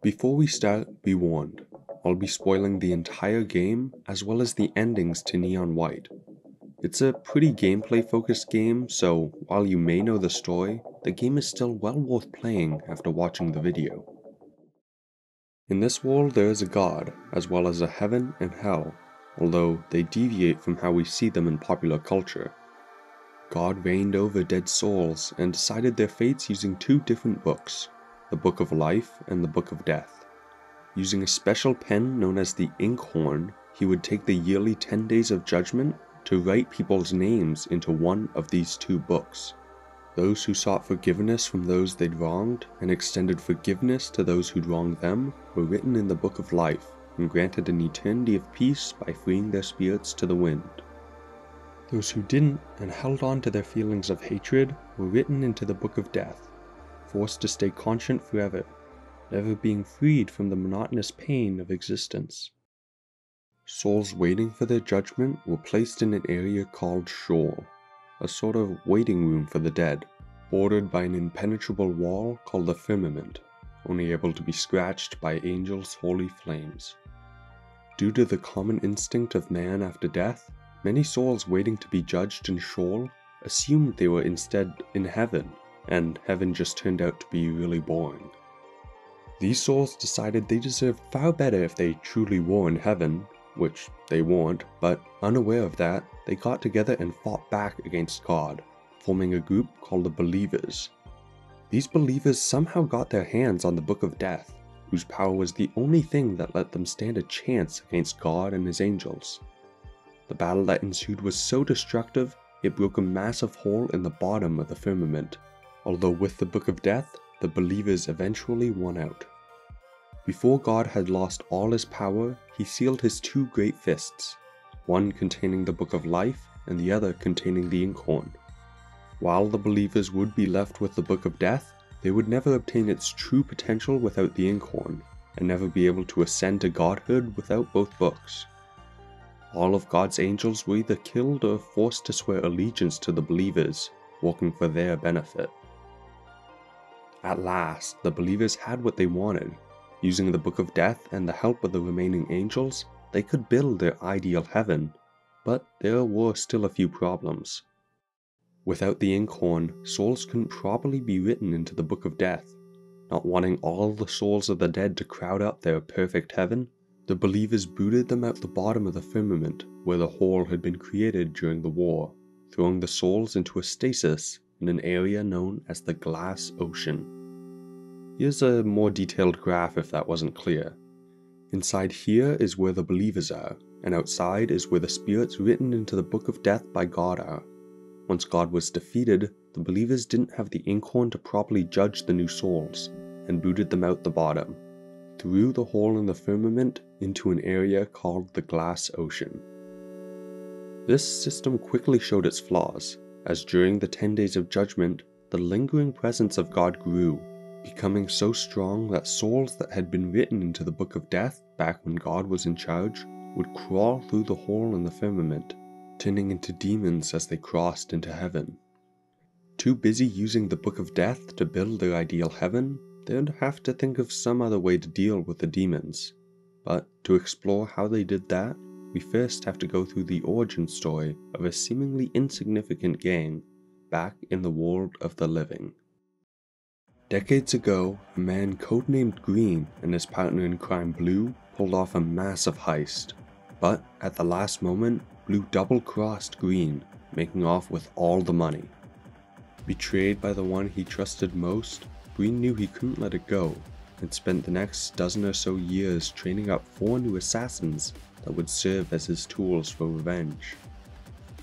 Before we start, be warned. I'll be spoiling the entire game as well as the endings to Neon White. It's a pretty gameplay focused game, so while you may know the story, the game is still well worth playing after watching the video. In this world there is a god, as well as a heaven and hell, although they deviate from how we see them in popular culture. God reigned over dead souls and decided their fates using two different books, the Book of Life and the Book of Death. Using a special pen known as the Inkhorn, he would take the yearly 10 days of judgment to write people's names into one of these two books. Those who sought forgiveness from those they'd wronged and extended forgiveness to those who'd wronged them were written in the Book of Life and granted an eternity of peace by freeing their spirits to the wind. Those who didn't and held on to their feelings of hatred were written into the Book of Death, forced to stay conscient forever, never being freed from the monotonous pain of existence. Souls waiting for their judgment were placed in an area called Sheol, a sort of waiting room for the dead, bordered by an impenetrable wall called the firmament, only able to be scratched by angels' holy flames. Due to the common instinct of man after death, many souls waiting to be judged in Sheol assumed they were instead in heaven, and heaven just turned out to be really boring. These souls decided they deserved far better if they truly were in heaven, which they weren't, but unaware of that, they got together and fought back against God, forming a group called the Believers. These Believers somehow got their hands on the Book of Death, whose power was the only thing that let them stand a chance against God and his angels. The battle that ensued was so destructive, it broke a massive hole in the bottom of the firmament, although with the Book of Death, the Believers eventually won out. Before God had lost all his power, he sealed his two great fists, one containing the Book of Life and the other containing the Inkhorn. While the Believers would be left with the Book of Death, they would never obtain its true potential without the Inkhorn, and never be able to ascend to godhood without both books. All of God's angels were either killed or forced to swear allegiance to the Believers, working for their benefit. At last, the Believers had what they wanted. Using the Book of Death and the help of the remaining angels, they could build their ideal heaven, but there were still a few problems. Without the Inkhorn, souls couldn't properly be written into the Book of Death. Not wanting all the souls of the dead to crowd up their perfect heaven, the Believers booted them out the bottom of the firmament where the hole had been created during the war, throwing the souls into a stasis in an area known as the Glass Ocean. Here's a more detailed graph if that wasn't clear. Inside here is where the Believers are, and outside is where the spirits written into the Book of Death by God are. Once God was defeated, the Believers didn't have the Inkhorn to properly judge the new souls, and booted them out the bottom, through the hole in the firmament into an area called the Glass Ocean. This system quickly showed its flaws, as during the 10 days of judgment, the lingering presence of God grew, becoming so strong that souls that had been written into the Book of Death back when God was in charge would crawl through the hole in the firmament, turning into demons as they crossed into heaven. Too busy using the Book of Death to build their ideal heaven, they'd have to think of some other way to deal with the demons. But to explore how they did that, we first have to go through the origin story of a seemingly insignificant gang back in the world of the living. Decades ago, a man codenamed Green and his partner in crime Blue pulled off a massive heist, but at the last moment, Blue double-crossed Green, making off with all the money. Betrayed by the one he trusted most, Green knew he couldn't let it go, and spent the next dozen or so years training up 4 new assassins that would serve as his tools for revenge.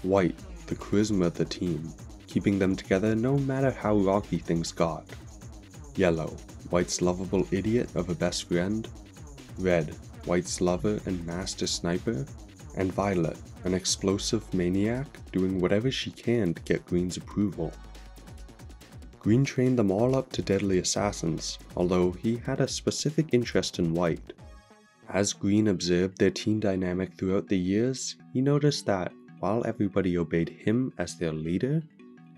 White, the charisma of the team, keeping them together no matter how rocky things got. Yellow, White's lovable idiot of a best friend. Red, White's lover and master sniper. And Violet, an explosive maniac doing whatever she can to get Green's approval. Green trained them all up to deadly assassins, although he had a specific interest in White. As Green observed their team dynamic throughout the years, he noticed that, while everybody obeyed him as their leader,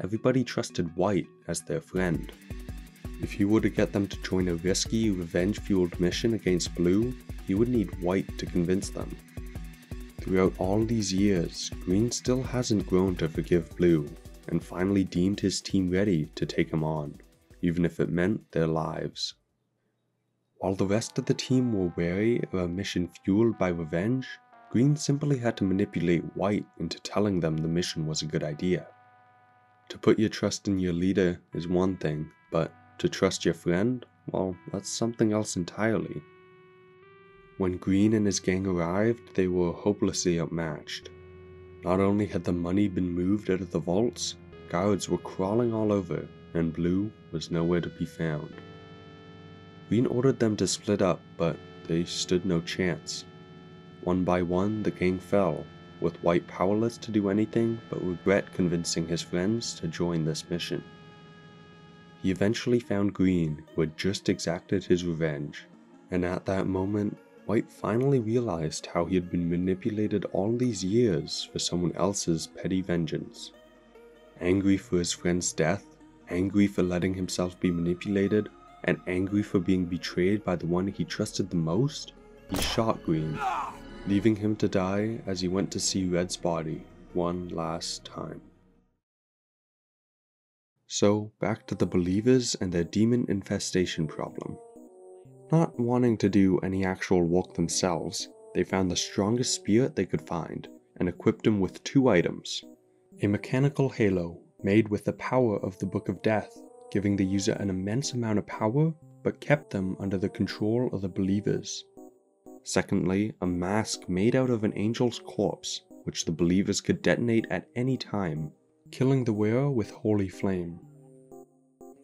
everybody trusted White as their friend. If he were to get them to join a risky, revenge-fueled mission against Blue, he would need White to convince them. Throughout all these years, Green still hasn't grown to forgive Blue, and finally deemed his team ready to take him on, even if it meant their lives. While the rest of the team were wary of a mission fueled by revenge, Green simply had to manipulate White into telling them the mission was a good idea. To put your trust in your leader is one thing, but to trust your friend, well, that's something else entirely. When Green and his gang arrived, they were hopelessly outmatched. Not only had the money been moved out of the vaults, guards were crawling all over, and Blue was nowhere to be found. Green ordered them to split up, but they stood no chance. One by one, the gang fell, with White powerless to do anything but regret convincing his friends to join this mission. He eventually found Green, who had just exacted his revenge, and at that moment, White finally realized how he had been manipulated all these years for someone else's petty vengeance. Angry for his friend's death, angry for letting himself be manipulated, and angry for being betrayed by the one he trusted the most, he shot Green, leaving him to die as he went to see Red's body one last time. So, back to the believers and their demon infestation problem. Not wanting to do any actual work themselves, they found the strongest spirit they could find, and equipped him with 2 items. A mechanical halo, made with the power of the Book of Death, giving the user an immense amount of power, but kept them under the control of the believers. Secondly, a mask made out of an angel's corpse, which the believers could detonate at any time, killing the wearer with holy flame.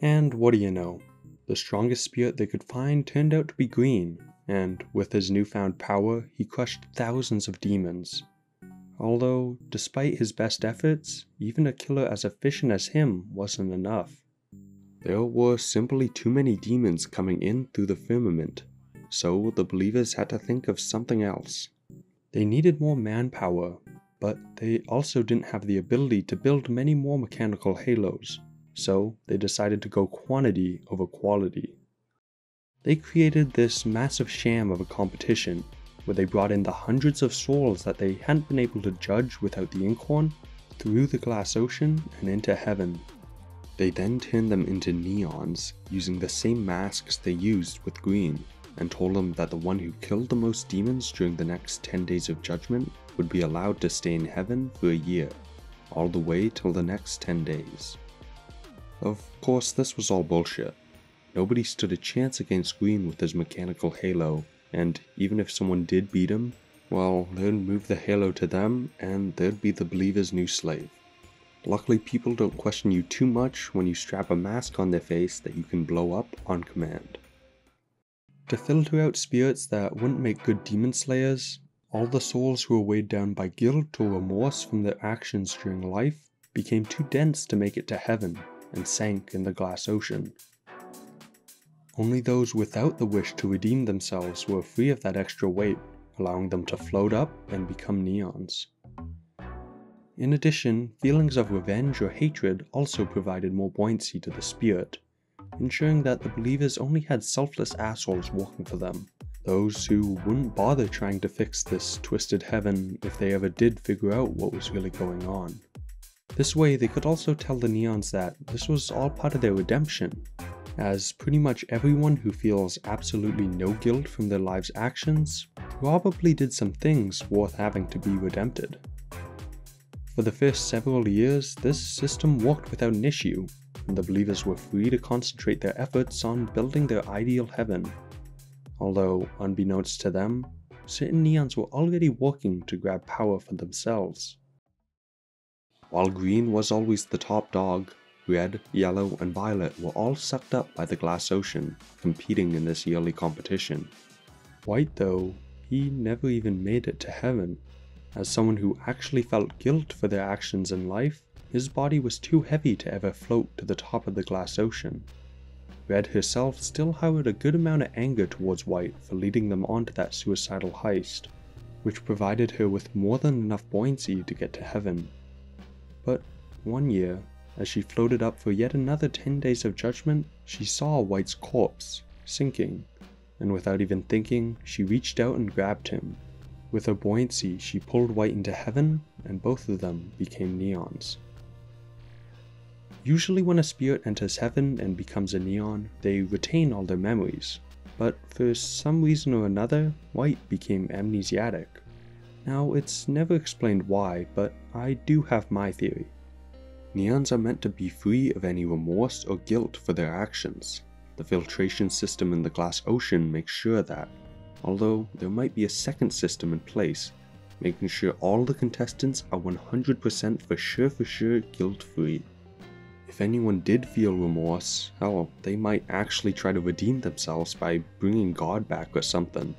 And what do you know? The strongest spirit they could find turned out to be Green, and with his newfound power, he crushed thousands of demons. Although, despite his best efforts, even a killer as efficient as him wasn't enough. There were simply too many demons coming in through the firmament, so the believers had to think of something else. They needed more manpower, but they also didn't have the ability to build many more mechanical halos, so they decided to go quantity over quality. They created this massive sham of a competition, where they brought in the hundreds of souls that they hadn't been able to judge without the inkhorn, through the glass ocean and into heaven. They then turned them into neons, using the same masks they used with Green, and told them that the one who killed the most demons during the next 10 days of judgment would be allowed to stay in heaven for a year, all the way till the next 10 days. Of course, this was all bullshit. Nobody stood a chance against Green with his mechanical halo, and even if someone did beat him, well, they'd move the halo to them, and they'd be the believer's new slave. Luckily, people don't question you too much when you strap a mask on their face that you can blow up on command. To filter out spirits that wouldn't make good demon slayers, all the souls who were weighed down by guilt or remorse from their actions during life became too dense to make it to heaven, and sank in the glass ocean. Only those without the wish to redeem themselves were free of that extra weight, allowing them to float up and become neons. In addition, feelings of revenge or hatred also provided more buoyancy to the spirit, ensuring that the believers only had selfless assholes working for them, those who wouldn't bother trying to fix this twisted heaven if they ever did figure out what was really going on. This way, they could also tell the neons that this was all part of their redemption, as pretty much everyone who feels absolutely no guilt from their lives' actions probably did some things worth having to be redempted. For the first several years, this system worked without an issue, and the believers were free to concentrate their efforts on building their ideal heaven. Although, unbeknownst to them, certain neons were already working to grab power for themselves. While Green was always the top dog, Red, Yellow, and Violet were all sucked up by the glass ocean, competing in this yearly competition. White, though, he never even made it to heaven. As someone who actually felt guilt for their actions in life, his body was too heavy to ever float to the top of the glass ocean. Red herself still harbored a good amount of anger towards White for leading them onto that suicidal heist, which provided her with more than enough buoyancy to get to heaven. But one year, As she floated up for yet another 10 days of judgment, she saw White's corpse, sinking, and without even thinking, she reached out and grabbed him. With her buoyancy, she pulled White into heaven, and both of them became neons. Usually when a spirit enters heaven and becomes a neon, they retain all their memories, but for some reason or another, White became amnesiac. Now, it's never explained why, but I do have my theory. Neons are meant to be free of any remorse or guilt for their actions. The filtration system in the glass ocean makes sure that, although there might be a second system in place, making sure all the contestants are 100% for sure guilt-free. If anyone did feel remorse, hell, they might actually try to redeem themselves by bringing God back or something.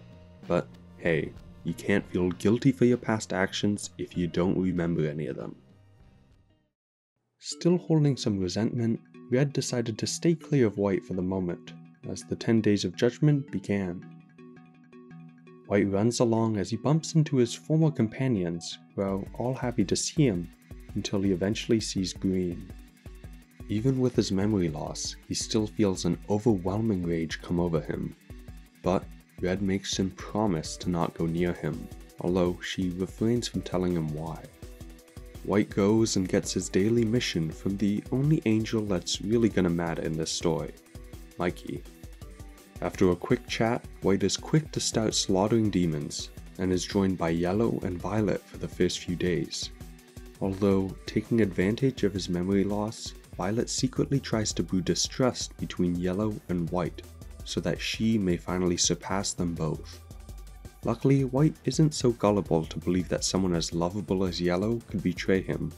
But hey, you can't feel guilty for your past actions if you don't remember any of them. Still holding some resentment, Red decided to stay clear of White for the moment, as the 10 days of judgment began. White runs along as he bumps into his former companions, who are all happy to see him, until he eventually sees Green. Even with his memory loss, he still feels an overwhelming rage come over him. But Red makes him promise to not go near him, although she refrains from telling him why. White goes and gets his daily mission from the only angel that's really gonna matter in this story, Mikey. After a quick chat, White is quick to start slaughtering demons, and is joined by Yellow and Violet for the first few days. Although, taking advantage of his memory loss, Violet secretly tries to brew distrust between Yellow and White, so that she may finally surpass them both. Luckily, White isn't so gullible to believe that someone as lovable as Yellow could betray him,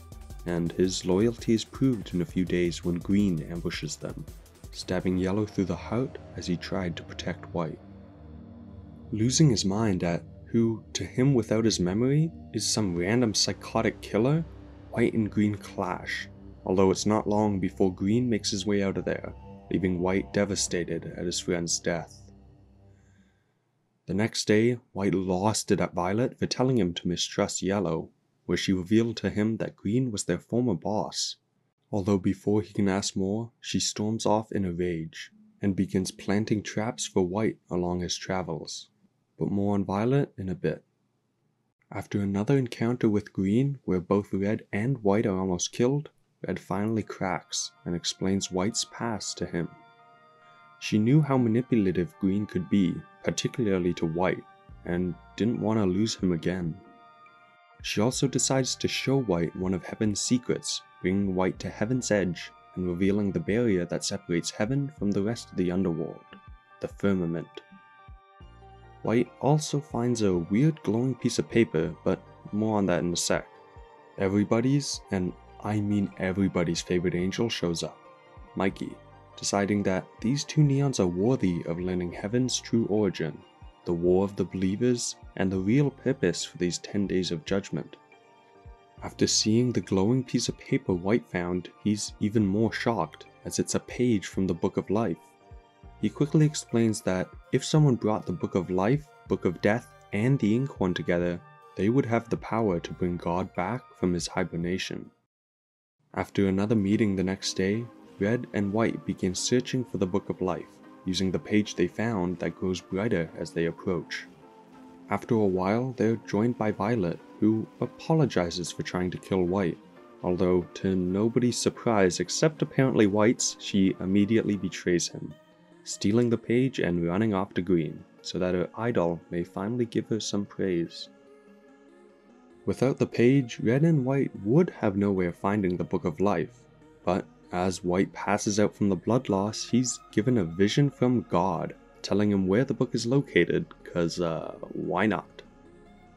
and his loyalty is proved in a few days when Green ambushes them, stabbing Yellow through the heart as he tried to protect White. Losing his mind at who, to him without his memory, is some random psychotic killer, White and Green clash, although it's not long before Green makes his way out of there, leaving White devastated at his friend's death. The next day, White lost it at Violet for telling him to mistrust Yellow, where she revealed to him that Green was their former boss. Although before he can ask more, she storms off in a rage, and begins planting traps for White along his travels. But more on Violet in a bit. After another encounter with Green, where both Red and White are almost killed, Red finally cracks and explains White's past to him. She knew how manipulative Green could be, particularly to White, and didn't want to lose him again. She also decides to show White one of Heaven's secrets, bringing White to Heaven's Edge and revealing the barrier that separates Heaven from the rest of the underworld, the firmament. White also finds a weird glowing piece of paper, but more on that in a sec. Everybody's, and I mean everybody's favorite angel shows up, Mikey, deciding that these two neons are worthy of learning Heaven's true origin, the war of the believers, and the real purpose for these 10 days of judgment. After seeing the glowing piece of paper White found, he's even more shocked, as it's a page from the Book of Life. He quickly explains that if someone brought the Book of Life, Book of Death, and the Inkhorn together, they would have the power to bring God back from his hibernation. After another meeting the next day, Red and White begin searching for the Book of Life, using the page they found that grows brighter as they approach. After a while, they're joined by Violet, who apologizes for trying to kill White, although to nobody's surprise except apparently White's, she immediately betrays him, stealing the page and running off to Green, so that her idol may finally give her some praise. Without the page, Red and White would have no way of finding the Book of Life, but as White passes out from the blood loss, he's given a vision from God, telling him where the book is located, cause why not?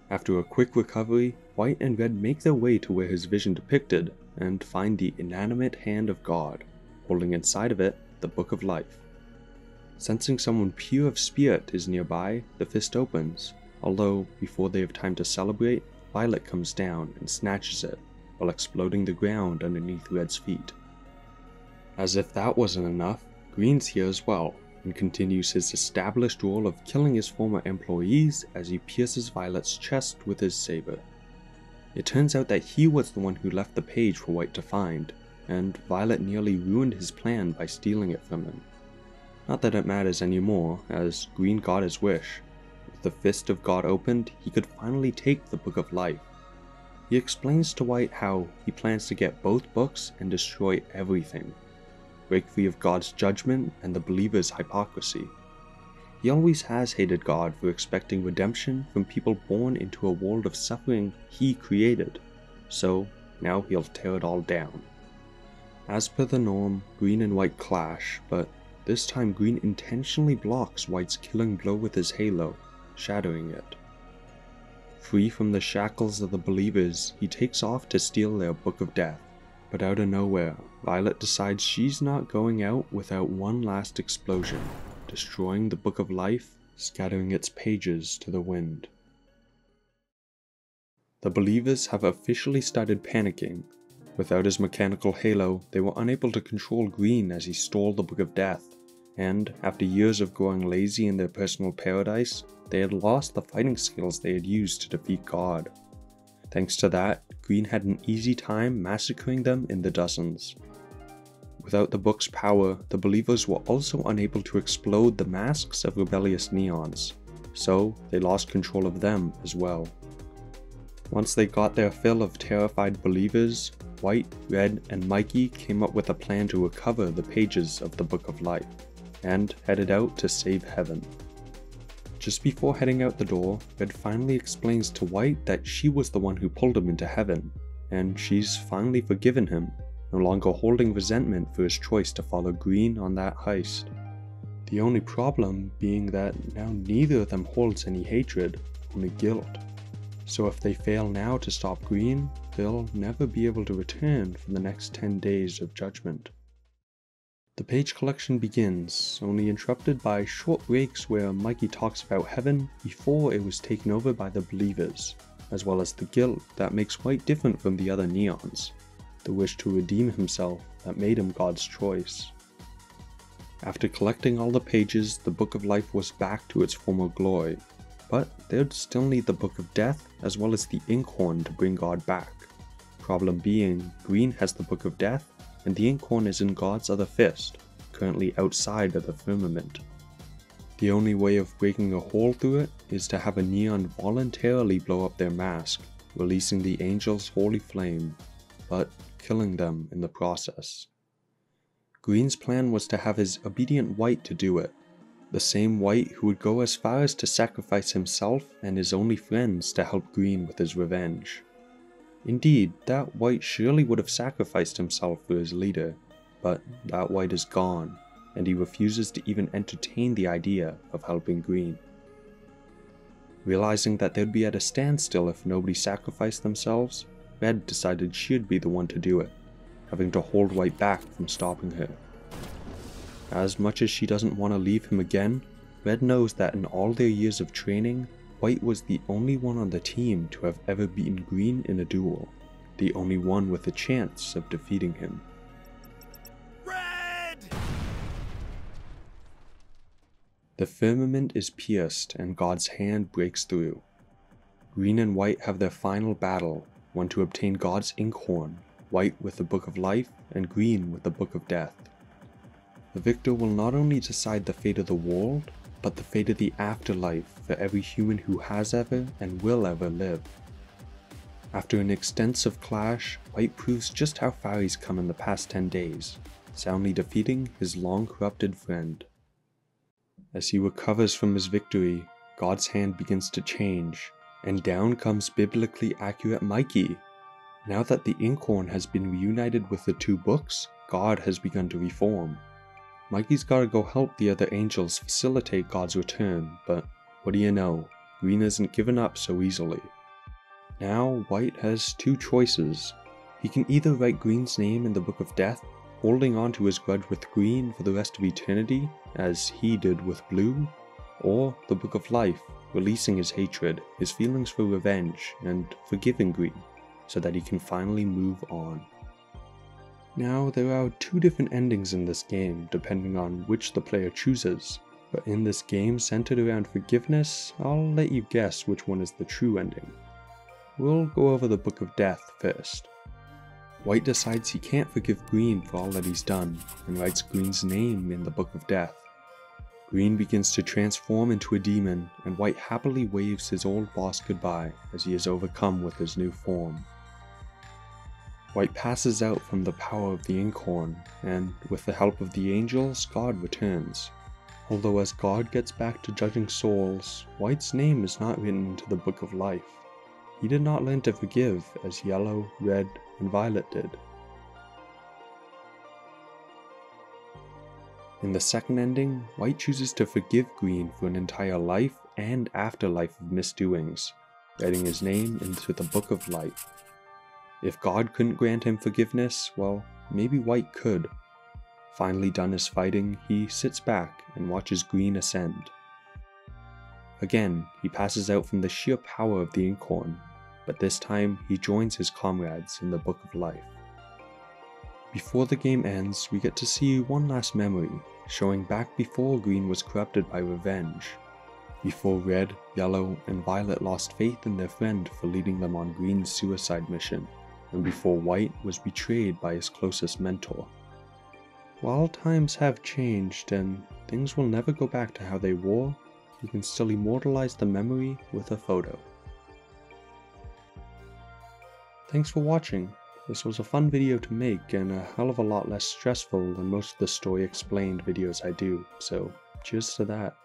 After a quick recovery, White and Red make their way to where his vision depicted, and find the inanimate hand of God, holding inside of it the Book of Life. Sensing someone pure of spirit is nearby, the fist opens, although before they have time to celebrate, Violet comes down and snatches it, while exploding the ground underneath Red's feet. As if that wasn't enough, Green's here as well, and continues his established role of killing his former employees as he pierces Violet's chest with his saber. It turns out that he was the one who left the page for White to find, and Violet nearly ruined his plan by stealing it from him. Not that it matters anymore, as Green got his wish. With the fist of God opened, he could finally take the Book of Life. He explains to White how he plans to get both books and destroy everything, break free of God's judgment and the believers' hypocrisy. He always has hated God for expecting redemption from people born into a world of suffering he created, so now he'll tear it all down. As per the norm, Green and White clash, but this time Green intentionally blocks White's killing blow with his halo, shattering it. Free from the shackles of the believers, he takes off to steal their Book of Death. But out of nowhere, Violet decides she's not going out without one last explosion, destroying the Book of Life, scattering its pages to the wind. The believers have officially started panicking. Without his mechanical halo, they were unable to control Green as he stole the Book of Death, and after years of growing lazy in their personal paradise, they had lost the fighting skills they had used to defeat God. Thanks to that, Green had an easy time massacring them in the dozens. Without the book's power, the believers were also unable to explode the masks of rebellious neons, so they lost control of them as well. Once they got their fill of terrified believers, White, Red, and Mikey came up with a plan to recover the pages of the Book of Life, and headed out to save heaven. Just before heading out the door, Red finally explains to White that she was the one who pulled him into heaven, and she's finally forgiven him, no longer holding resentment for his choice to follow Green on that heist. The only problem being that now neither of them holds any hatred, only guilt. So if they fail now to stop Green, they'll never be able to return for the next 10 days of judgment. The page collection begins, only interrupted by short breaks where Mikey talks about heaven before it was taken over by the believers, as well as the guilt that makes White different from the other neons, the wish to redeem himself that made him God's choice. After collecting all the pages, the Book of Life was back to its former glory, but they'd still need the Book of Death as well as the Inkhorn to bring God back. Problem being, Green has the Book of Death, and the Inkhorn is in God's other fist, currently outside of the firmament. The only way of breaking a hole through it is to have a neon voluntarily blow up their mask, releasing the angel's holy flame, but killing them in the process. Green's plan was to have his obedient White to do it, the same White who would go as far as to sacrifice himself and his only friends to help Green with his revenge. Indeed, that White surely would have sacrificed himself for his leader, but that White is gone, and he refuses to even entertain the idea of helping Green. Realizing that they'd be at a standstill if nobody sacrificed themselves, Red decided she'd be the one to do it, having to hold White back from stopping her. As much as she doesn't want to leave him again, Red knows that in all their years of training, White was the only one on the team to have ever beaten Green in a duel, the only one with a chance of defeating him. Red! The firmament is pierced and God's hand breaks through. Green and White have their final battle, one to obtain God's Inkhorn, White with the Book of Life and Green with the Book of Death. The victor will not only decide the fate of the world, but the fate of the afterlife for every human who has ever and will ever live. After an extensive clash, White proves just how far he's come in the past 10 days, soundly defeating his long corrupted friend. As he recovers from his victory, God's hand begins to change, and down comes biblically accurate Mikey. Now that the Inkhorn has been reunited with the two books, God has begun to reform. Mikey's gotta go help the other angels facilitate God's return, but what do you know, Green isn't given up so easily. Now White has two choices. He can either write Green's name in the Book of Death, holding on to his grudge with Green for the rest of eternity, as he did with Blue, or the Book of Life, releasing his hatred, his feelings for revenge, and forgiving Green, so that he can finally move on. Now, there are two different endings in this game, depending on which the player chooses, but in this game centered around forgiveness, I'll let you guess which one is the true ending. We'll go over the Book of Death first. White decides he can't forgive Green for all that he's done, and writes Green's name in the Book of Death. Green begins to transform into a demon, and White happily waves his old boss goodbye as he is overcome with his new form. White passes out from the power of the inkhorn, and with the help of the angels, God returns. Although as God gets back to judging souls, White's name is not written into the Book of Life. He did not learn to forgive as Yellow, Red, and Violet did. In the second ending, White chooses to forgive Green for an entire life and afterlife of misdoings, writing his name into the Book of Life. If God couldn't grant him forgiveness, well, maybe White could. Finally done his fighting, he sits back and watches Green ascend. Again, he passes out from the sheer power of the inkhorn, but this time he joins his comrades in the Book of Life. Before the game ends, we get to see one last memory, showing back before Green was corrupted by revenge. Before Red, Yellow, and Violet lost faith in their friend for leading them on Green's suicide mission, and before White was betrayed by his closest mentor. While times have changed and things will never go back to how they were, you can still immortalize the memory with a photo. Thanks for watching. This was a fun video to make and a hell of a lot less stressful than most of the story explained videos I do, so cheers to that.